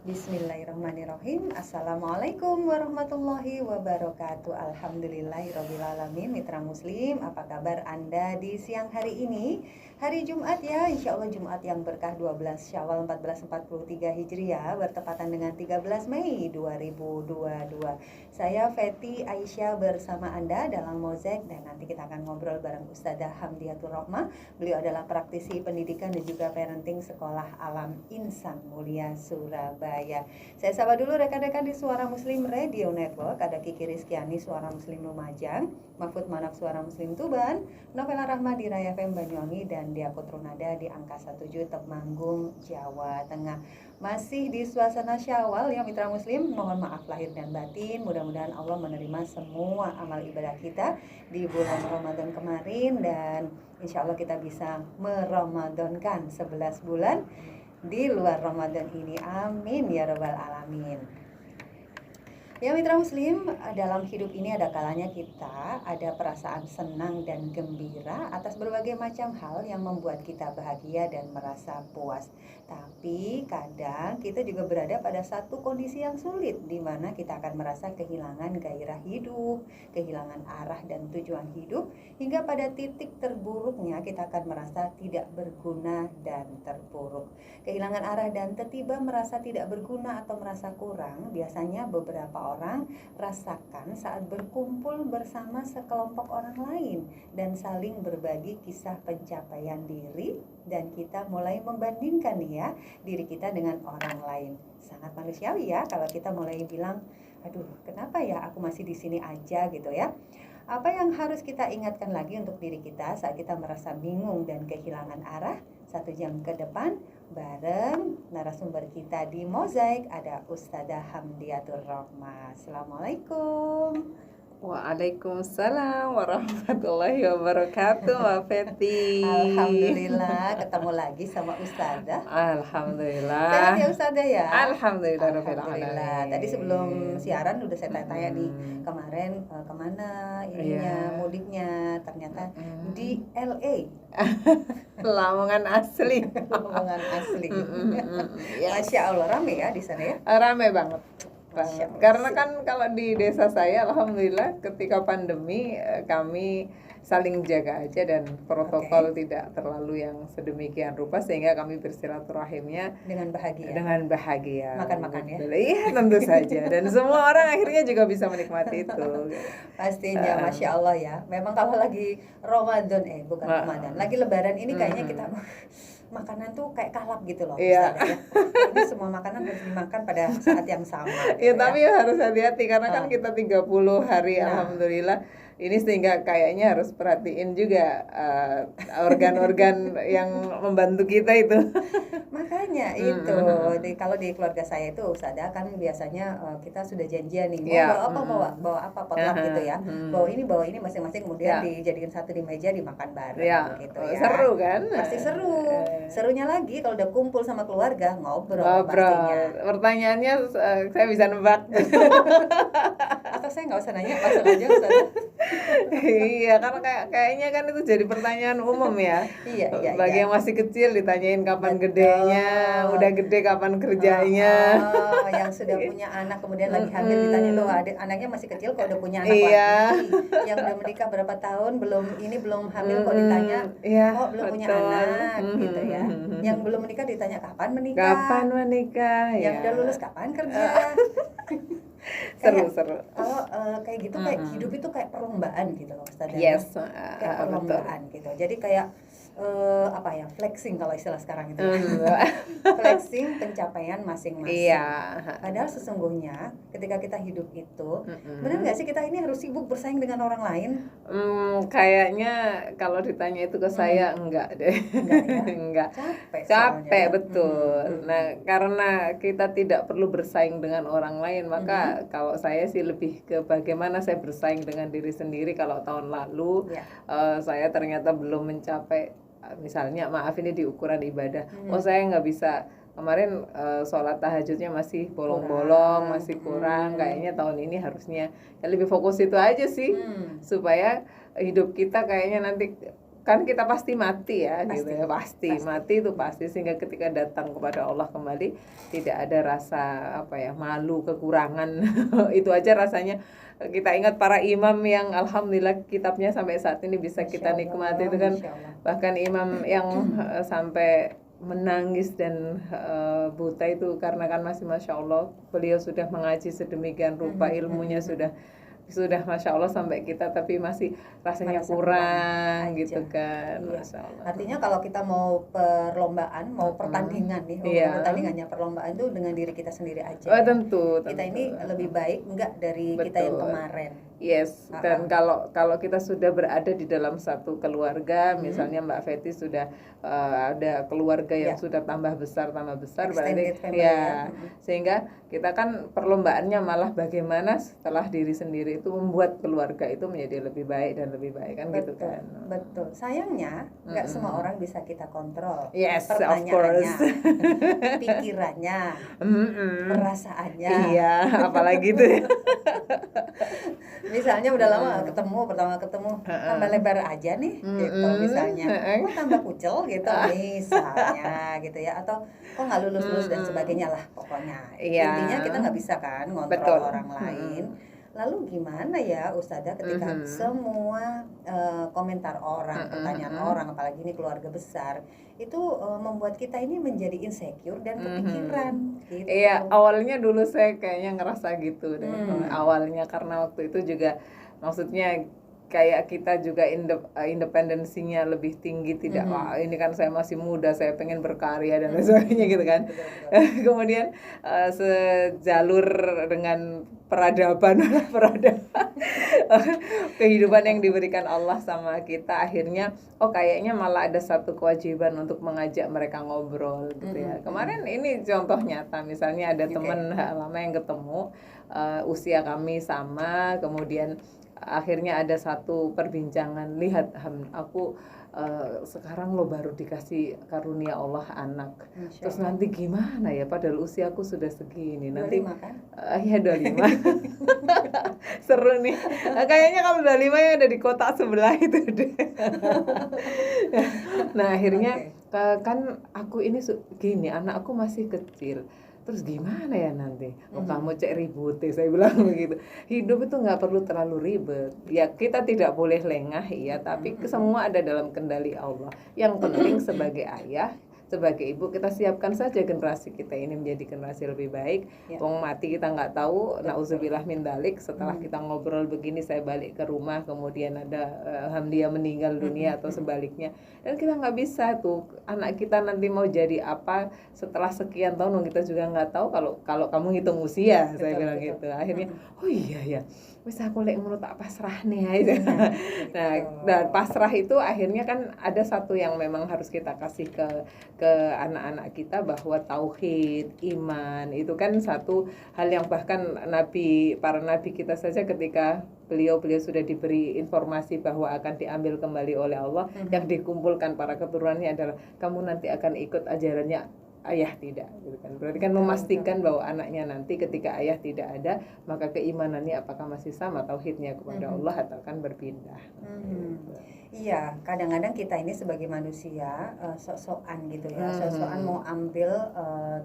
Bismillahirrahmanirrahim. Assalamualaikum warahmatullahi wabarakatuh. Alhamdulillahirrabbilalamin. Mitra Muslim, apa kabar Anda di siang hari ini? Hari Jumat ya, insya Allah Jumat yang berkah 12 Syawal 1443 Hijriah, bertepatan dengan 13 Mei 2022. Saya Feti Aisyah bersama Anda dalam Mozaik, dan nanti kita akan ngobrol bareng Ustazah Hamdiatur Rohmah. Beliau adalah praktisi pendidikan dan juga parenting Sekolah Alam Insan Mulia Surabaya. Saya sapa dulu rekan-rekan di Suara Muslim Radio Network. Ada Kiki Rizkyani, Suara Muslim Lumajang, Mahfud Manaf, Suara Muslim Tuban, Novela Rahma di Raya FM Banyuwangi, dan Diako Trunada di Angkasa 7 Temanggung, Jawa Tengah. Masih di suasana Syawal ya Mitra Muslim, mohon maaf lahir dan batin. Mudah-mudahan Allah menerima semua amal ibadah kita di bulan Ramadan kemarin, dan insya Allah kita bisa meramadankan 11 bulan di luar Ramadan ini. Amin ya rabbal alamin. Ya Mitra Muslim, dalam hidup ini ada kalanya kita ada perasaan senang dan gembira atas berbagai macam hal yang membuat kita bahagia dan merasa puas. Tapi kadang kita juga berada pada satu kondisi yang sulit, di mana kita akan merasa kehilangan gairah hidup, kehilangan arah dan tujuan hidup, hingga pada titik terburuknya kita akan merasa tidak berguna dan terpuruk. Kehilangan arah dan tiba-tiba merasa tidak berguna atau merasa kurang, biasanya beberapa orang rasakan saat berkumpul bersama sekelompok orang lain dan saling berbagi kisah pencapaian diri, dan kita mulai membandingkan nih ya diri kita dengan orang lain. Sangat manusiawi ya kalau kita mulai bilang, aduh kenapa ya aku masih di sini aja gitu ya. Apa yang harus kita ingatkan lagi untuk diri kita saat kita merasa bingung dan kehilangan arah? 1 jam ke depan bareng narasumber kita di Mozaik ada Ustazah Hamdiatur Rohmah. Assalamualaikum. Waalaikumsalam warahmatullahi wabarakatuh, Mbak Feti. Alhamdulillah ketemu lagi sama Ustazah. Alhamdulillah. Sehat ya Ustazah ya? Alhamdulillah. Tadi sebelum siaran udah saya tanya-tanya nih, kemarin kemana ininya, mudiknya, ternyata di LA. Lamongan asli. Lamongan asli. Masya Allah, rame ya di sana ya? Rame banget. Karena kan kalau di desa saya alhamdulillah ketika pandemi kami saling jaga aja dan protokol tidak terlalu yang sedemikian rupa sehingga kami bersilaturahimnya dengan bahagia. Makan-makan ya? Iya tentu saja, dan semua orang akhirnya juga bisa menikmati itu. Pastinya, Masya Allah ya. Memang kalau lagi Ramadan, bukan Ramadan, lagi Lebaran ini kayaknya kita makanan tuh kayak kalap gitu loh. Iya. Ya. Jadi semua makanan harus dimakan pada saat yang sama. Iya, tapi harus hati-hati karena kan kita 30 hari alhamdulillah ini, sehingga kayaknya harus perhatiin juga organ-organ yang membantu kita itu. Makanya itu kalau di keluarga saya itu Ustazah kan biasanya kita sudah janjian nih bawa apa potluck gitu ya, bawa ini masing-masing, kemudian dijadikan satu di meja dimakan bareng gitu ya. Seru kan? Pasti seru. Serunya lagi kalau udah kumpul sama keluarga ngobrol. Pastinya. Pertanyaannya saya bisa nebak. Atau saya nggak usah nanya, langsung aja Ustazah. Iya, karena kayaknya kan itu jadi pertanyaan umum ya. Iya. Bagi yang masih kecil ditanyain kapan gedenya, udah gede kapan kerjanya. Yang sudah punya anak kemudian lagi hamil ditanya, loh anaknya masih kecil kok udah punya anak lagi. Yang udah menikah berapa tahun belum hamil kok ditanya, belum punya anak gitu ya. Yang belum menikah ditanya kapan menikah. Yang udah lulus kapan kerja. Seru. Kalau kayak gitu, kayak hidup itu kayak perlombaan gitu loh Ustazah. Yes. Kayak perlombaan gitu. Jadi kayak flexing kalau istilah sekarang itu. Flexing pencapaian masing-masing. Iya. Padahal sesungguhnya ketika kita hidup itu, benar nggak sih kita ini harus sibuk bersaing dengan orang lain? Kayaknya kalau ditanya itu ke saya enggak deh. Enggak. Capek betul. Nah, karena kita tidak perlu bersaing dengan orang lain, maka kalau saya sih lebih ke bagaimana saya bersaing dengan diri sendiri. Kalau tahun lalu saya ternyata belum mencapai, misalnya maaf ini di ukuran ibadah, saya nggak bisa kemarin sholat tahajudnya masih bolong-bolong, masih kurang, kayaknya tahun ini harusnya lebih fokus itu aja sih, supaya hidup kita kayaknya nanti kan kita pasti mati ya, Pasti, gitu ya, pasti mati itu pasti, sehingga ketika datang kepada Allah kembali tidak ada rasa apa ya, malu, kekurangan. Itu aja rasanya. Kita ingat para imam yang alhamdulillah kitabnya sampai saat ini bisa kita nikmati itu kan, bahkan imam yang sampai menangis dan buta itu karena kan masih Masya Allah beliau sudah mengaji sedemikian rupa, ilmunya sudah Masya Allah sampai kita, tapi masih rasanya kurang gitu kan. Iya. Masya Allah. Artinya kalau kita mau perlombaan, mau pertandingan nih, pertandingannya perlombaan itu dengan diri kita sendiri aja. Oh, tentu. Kita ini lebih baik enggak dari kita yang kemarin. Yes, dan kalau kita sudah berada di dalam satu keluarga, misalnya Mbak Fetty sudah ada keluarga yang sudah tambah besar, berarti ya, sehingga kita kan perlombaannya malah bagaimana setelah diri sendiri itu membuat keluarga itu menjadi lebih baik dan lebih baik kan. Betul, gitu kan. Betul. Sayangnya nggak semua orang bisa kita kontrol. Yes, pertanyaannya, pikirannya, perasaannya. Iya, apalagi itu. Misalnya udah lama pertama ketemu tambah lebar aja nih, gitu misalnya. Kok tambah kucel gitu misalnya gitu ya, atau kok nggak lulus dan sebagainya lah pokoknya. Intinya kita nggak bisa kan ngontrol orang lain. Lalu gimana ya Ustazah ketika semua komentar orang, pertanyaan orang, apalagi ini keluarga besar, itu membuat kita ini menjadi insecure dan kepikiran gitu. Iya, awalnya dulu saya kayaknya ngerasa gitu deh. Awalnya karena waktu itu juga maksudnya kayak kita juga independensinya lebih tinggi, tidak wah ini kan saya masih muda, saya pengen berkarya dan lain sebagainya gitu kan. Kemudian sejalur dengan peradaban kehidupan yang diberikan Allah sama kita, akhirnya kayaknya malah ada satu kewajiban untuk mengajak mereka ngobrol gitu ya. Kemarin ini contoh nyata, misalnya ada teman lama yang ketemu, usia kami sama, kemudian akhirnya ada satu perbincangan, lihat aku sekarang lo baru dikasih karunia Allah anak, terus nanti gimana ya, padahal usiaku sudah segini, nanti 25 kan? Ya 25. Seru nih, kayaknya kalau 25 ya ada di kota sebelah itu deh. Nah akhirnya kan aku ini gini, anak aku masih kecil, terus gimana ya nanti? Kamu cek ribut, saya bilang begitu. Hidup itu nggak perlu terlalu ribet. Ya kita tidak boleh lengah ya, tapi semua ada dalam kendali Allah. Yang penting sebagai ayah, sebagai ibu, kita siapkan saja generasi kita ini menjadi generasi lebih baik. Wong mati kita nggak tahu, nauzubillah min dzalik. Setelah kita ngobrol begini, saya balik ke rumah, kemudian ada alhamdulillah meninggal dunia atau sebaliknya, dan kita nggak bisa tuh anak kita nanti mau jadi apa setelah sekian tahun, kita juga nggak tahu. Kalau kamu ngitung usia, saya bilang gitu. Akhirnya oh iya ya, bisa aku lek ngono tak pasrah nih aja. Nah, dan pasrah itu akhirnya kan ada satu yang memang harus kita kasih ke anak-anak kita, bahwa tauhid, iman itu kan satu hal yang bahkan para nabi kita saja ketika beliau sudah diberi informasi bahwa akan diambil kembali oleh Allah, yang dikumpulkan para keturunannya adalah kamu nanti akan ikut ajarannya ayah tidak, gitu kan. Berarti kan memastikan bahwa anaknya nanti ketika ayah tidak ada, maka keimanannya apakah masih sama tauhidnya kepada Allah atau akan berpindah. Iya, kadang-kadang kita ini sebagai manusia sok-sokan gitu ya, sok-sokan mau ambil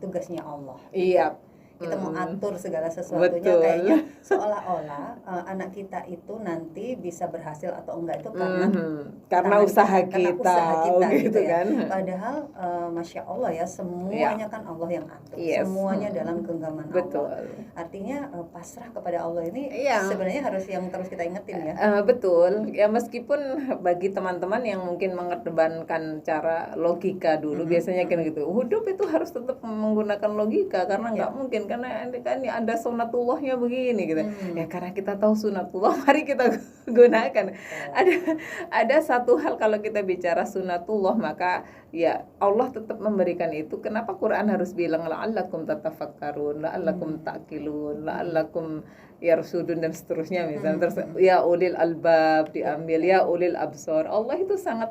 tugasnya Allah. Iya. Kita mau atur segala sesuatunya. Betul. Kayaknya seolah-olah anak kita itu nanti bisa berhasil atau enggak itu karena usaha kita gitu ya. Kan. Padahal Masya Allah ya, semuanya kan Allah yang atur. Semuanya dalam genggaman Allah. Artinya pasrah kepada Allah ini sebenarnya harus yang terus kita ingetin ya. Betul. Ya meskipun bagi teman-teman yang mungkin mengedepankan cara logika dulu, biasanya kan gitu, hidup itu harus tetap menggunakan logika karena nggak mungkin, karena kan ada sunatullahnya begini gitu. Ya karena kita tahu sunatullah, mari kita gunakan. Ada satu hal, kalau kita bicara sunatullah, maka ya Allah tetap memberikan itu. Kenapa Quran harus bilang la'allakum tatafakkarun, la'allakum ta'qilun, la'allakum yarsudun dan seterusnya misalnya. Terus ya ulil albab diambil, ya ulil absor. Allah itu sangat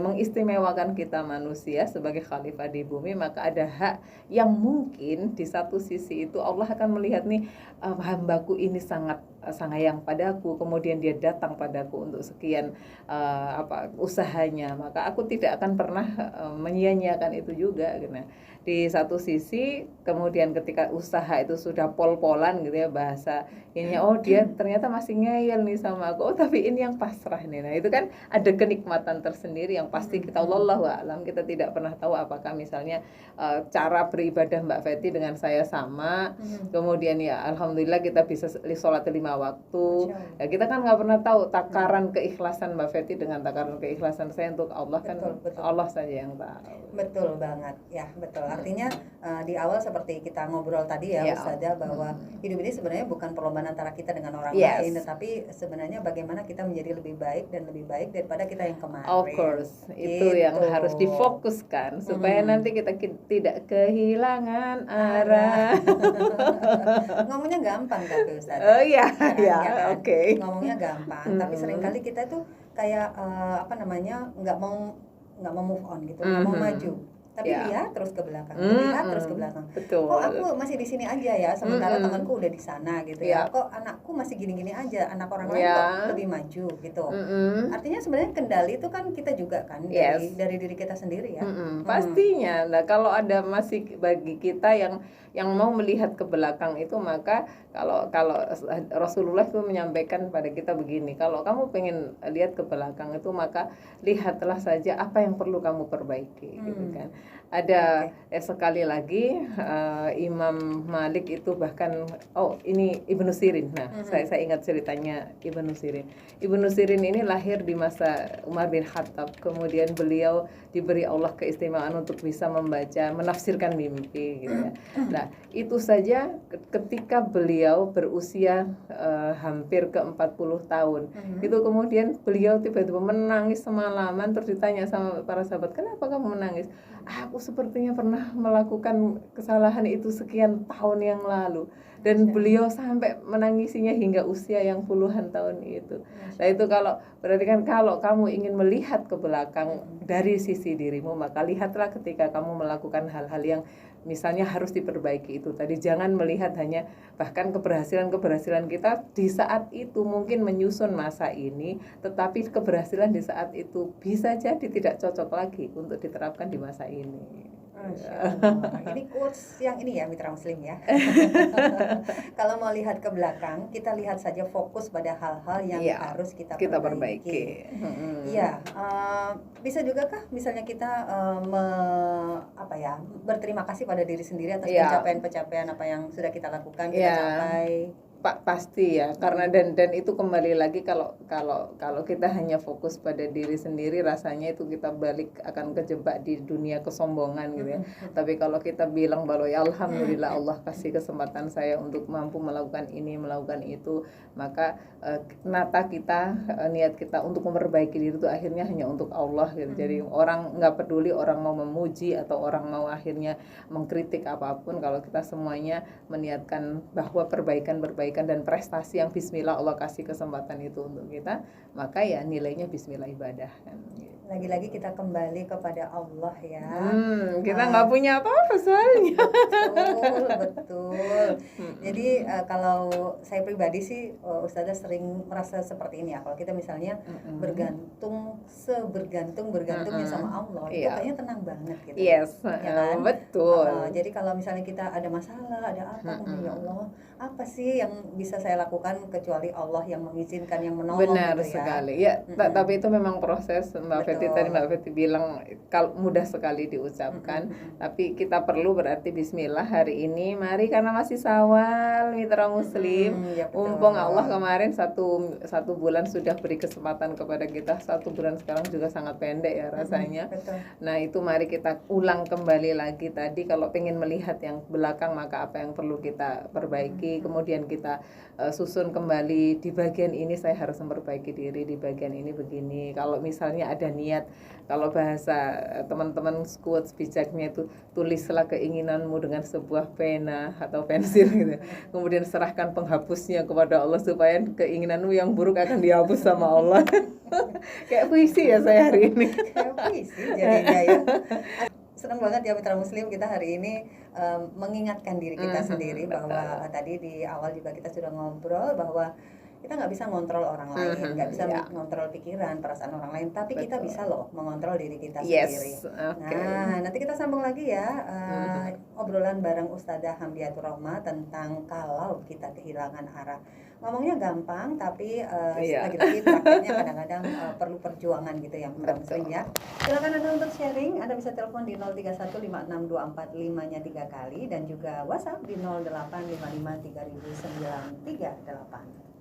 mengistimewakan kita manusia sebagai khalifah di bumi, maka ada hak yang mungkin di satu sisi itu Allah akan melihat nih, hambaku ini sangat sayang padaku, kemudian dia datang padaku untuk sekian usahanya, maka aku tidak akan pernah menyia-nyiakan itu juga. Nah, di satu sisi kemudian ketika usaha itu sudah pol-polan gitu ya bahasa ininya, oh dia ternyata masih ngeyel nih sama aku, oh tapi ini yang pasrah nih. Nah itu kan ada kenikmatan tersendiri yang pasti kita wallahu a'lam, kita tidak pernah tahu apakah misalnya cara beribadah Mbak Fetty dengan saya sama, kemudian ya alhamdulillah kita bisa sholat 5 waktu ya, kita kan nggak pernah tahu takaran keikhlasan Mbak Fetty dengan takaran keikhlasan saya untuk Allah, kan betul. Allah saja yang tahu. Betul banget ya, betul. Artinya di awal seperti kita ngobrol tadi ya Ustazah, bahwa hidup ini sebenarnya bukan perlombaan antara kita dengan orang lain, tetapi sebenarnya bagaimana kita menjadi lebih baik dan lebih baik daripada kita yang kemarin. Of course, itu yang harus difokuskan supaya nanti kita tidak kehilangan arah. Ngomongnya gampang tapi Ustazah. Oh iya, ya, oke. Ngomongnya gampang, tapi seringkali kita tuh kayak nggak mau move on gitu, nggak mau maju. Tapi lihat terus ke belakang, lihat terus ke belakang. Betul. Kok aku masih di sini aja ya, sementara temanku udah di sana gitu ya. Kok anakku masih gini-gini aja, anak orang lain kok lebih maju gitu. Artinya sebenarnya kendali itu kan kita juga kan, dari diri kita sendiri ya. Pastinya. Nah, kalau ada masih bagi kita yang mau melihat ke belakang itu, maka kalau Rasulullah itu menyampaikan pada kita begini, kalau kamu pengen lihat ke belakang itu, maka lihatlah saja apa yang perlu kamu perbaiki gitu kan. Ada sekali lagi Imam Malik itu bahkan ini Ibnu Sirin. Nah, saya ingat ceritanya Ibnu Sirin. Ibnu Sirin ini lahir di masa Umar bin Khattab. Kemudian beliau diberi Allah keistimewaan untuk bisa membaca, menafsirkan mimpi gitu ya. Nah, itu saja ketika beliau berusia hampir ke 40 tahun. Itu kemudian beliau tiba-tiba menangis semalaman, terus ditanya sama para sahabat, "Kenapa kamu menangis?" "Aku sepertinya pernah melakukan kesalahan itu sekian tahun yang lalu." Dan beliau sampai menangisinya hingga usia yang puluhan tahun itu. Nah itu berarti kan kalau kamu ingin melihat ke belakang dari sisi dirimu, maka lihatlah ketika kamu melakukan hal-hal yang misalnya harus diperbaiki itu tadi. Jangan melihat hanya bahkan keberhasilan kita di saat itu mungkin menyusun masa ini, tetapi keberhasilan di saat itu bisa jadi tidak cocok lagi untuk diterapkan di masa ini. Ini quotes yang ini ya, mitra muslim ya. Kalau mau lihat ke belakang, kita lihat saja, fokus pada hal-hal yang harus kita perbaiki. Iya, bisa juga kah misalnya kita berterima kasih pada diri sendiri atas pencapaian-pencapaian apa yang sudah kita lakukan, kita capai. Pasti ya, karena dan itu kembali lagi kalau kita hanya fokus pada diri sendiri, rasanya itu kita balik akan kejebak di dunia kesombongan gitu ya. Tapi kalau kita bilang bahwa ya alhamdulillah Allah kasih kesempatan saya untuk mampu melakukan ini, melakukan itu, maka niat kita untuk memperbaiki diri itu akhirnya hanya untuk Allah gitu. Jadi orang nggak peduli orang mau memuji atau orang mau akhirnya mengkritik apapun, kalau kita semuanya meniatkan bahwa perbaikan dan prestasi yang bismillah Allah kasih kesempatan itu untuk kita, maka ya nilainya bismillah ibadah kan. Lagi-lagi kita kembali kepada Allah ya. Kita nggak punya apa-apa soalnya. Betul. Jadi kalau saya pribadi sih Ustazah sering merasa seperti ini ya. Kalau kita misalnya bergantungnya sama Allah, itu kayaknya tenang banget gitu. Yes, ya kan? Betul. Jadi kalau misalnya kita ada masalah, ada apa, ya Allah, apa sih yang bisa saya lakukan kecuali Allah yang mengizinkan, yang menolong. Benar gitu ya. sekali. Ya, tapi itu memang proses. Mbak Fetty bilang kalau mudah sekali diucapkan, tapi kita perlu berarti bismillah hari ini, mari karena masih Syawal, mitra muslim. Mumpung Allah kemarin satu bulan sudah beri kesempatan kepada kita. 1 bulan sekarang juga sangat pendek ya rasanya. Nah, itu mari kita ulang kembali lagi tadi, kalau pengen melihat yang belakang maka apa yang perlu kita perbaiki, kemudian kita susun kembali di bagian ini saya harus memperbaiki diri, di bagian ini begini. Kalau misalnya ada niat niat. Kalau bahasa teman-teman quotes bijaknya itu, tulislah keinginanmu dengan sebuah pena atau pensil gitu. Kemudian serahkan penghapusnya kepada Allah supaya keinginanmu yang buruk akan dihapus sama Allah. Kayak puisi ya saya hari ini. Kayak puisi jadinya ya. Senang banget ya Mitra Muslim, kita hari ini mengingatkan diri kita sendiri bahwa tadi di awal juga kita sudah ngobrol bahwa kita nggak bisa ngontrol orang lain, nggak bisa mengontrol pikiran, perasaan orang lain, tapi kita bisa loh mengontrol diri kita sendiri. Nah, nanti kita sambung lagi ya obrolan bareng Ustazah Hamdiatur Rahma tentang kalau kita kehilangan arah. Ngomongnya gampang, tapi lagi-lagi prakteknya kadang-kadang perlu perjuangan gitu ya, Mitra Muslim ya. Silakan Anda untuk sharing, Anda bisa telepon di 03156245-nya 3 kali dan juga WhatsApp di 0855300938.